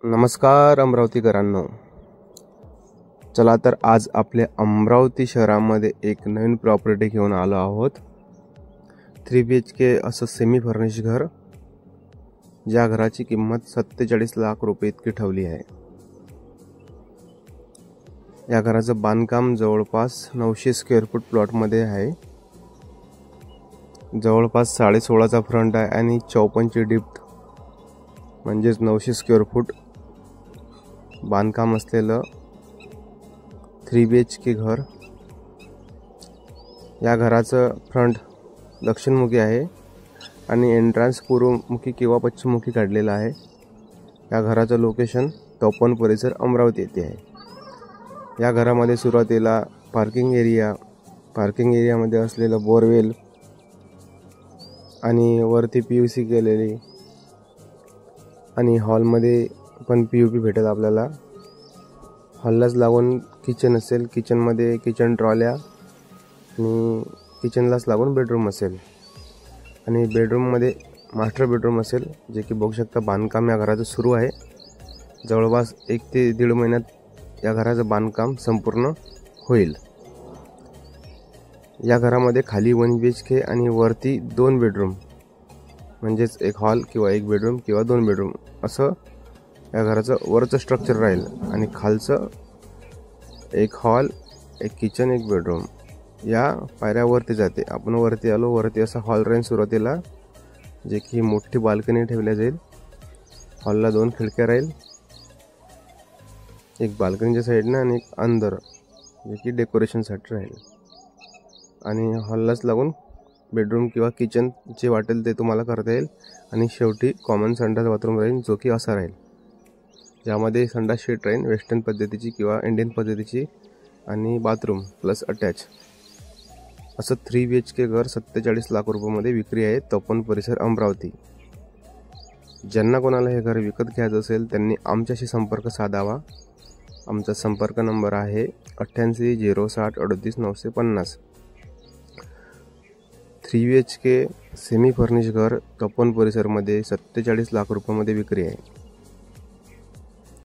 नमस्कार अमरावतीकरांनो, चला तर आज आपल्या अमरावती शहरामध्ये एक नवीन प्रॉपर्टी घेऊन आलो आहोत। 3 BHK असं सेमी फर्निश घर, ज्या घराची किंमत 47 लाख रुपये इतकी ठेवली आहे। या घराचं बांधकाम जवळपास 900 स्क्वेअर फूट प्लॉट मध्ये आहे। जवळपास 16.5चा फ्रंट आहे आणि 54ची डिप्थ म्हणजेच 900 स्क्वेअर फूट बांधकाम असलेलं 3 BHK घर। या घराचं फ्रंट दक्षिणमुखी आहे आणि एंट्रन्स पूर्वमुखी किंवा पश्चिममुखी काढलेला आहे। या घराचं लोकेशन तपोवन परिसर अमरावती येथे आहे। या घरामध्ये सुरुवातीला पार्किंग एरियामध्ये असलेलं बोरवेल आणि वरती PVC केलेली आणि हॉलमध्ये पण POP भेटेल आपल्याला। हॉललाच लागून किचन असेल, किचनमध्ये किचन ट्रॉल्या आणि किचनलाच लागून बेडरूम असेल आणि बेडरूममध्ये मास्टर बेडरूम असेल, जे की बघू शकता बांधकाम या घराचं सुरू आहे। जवळपास 1 ते 1.5 महिन्यात या घराचं बांधकाम संपूर्ण होईल। या घरामध्ये खाली 1 BHK आणि वरती 2 बेडरूम म्हणजेच एक हॉल किंवा एक बेडरूम किंवा 2 बेडरूम असं या घराचं वरचं स्ट्रक्चर राहील आणि खालचं एक हॉल, एक किचन, एक बेडरूम। या पायऱ्यावरती जाते, आपण वरती आलो, वरती असा हॉल राहील सुरुवातीला, जे की मोठी बाल्कनी ठेवल्या जाईल। हॉलला 2 खिडक्या राहील, एक बाल्कनीच्या साईडने आणि एक अंदर, जे की डेकोरेशनसाठी राहील। आणि हॉललाच लागून बेडरूम किंवा किचन जे वाटेल ते तुम्हाला करता येईल। आणि शेवटी कॉमन संडास बाथरूम राहील, जो की असा राहील, ज्यामध्ये संडास शीट राहील वेस्टर्न पद्धतीची किंवा इंडियन पद्धतीची आणि बाथरूम प्लस अटॅच असं 3 BHK घर 47 लाख रुपयामध्ये विक्री आहे, तपोवन परिसर अमरावती। ज्यांना कोणाला हे घर विकत घ्यायचं असेल त्यांनी आमच्याशी संपर्क साधावा। आमचा संपर्क नंबर आहे 88 060 38 950। 3 BHK सेमी फर्निश घर तपोवन परिसरमध्ये 47 लाख रुपयामध्ये विक्री आहे।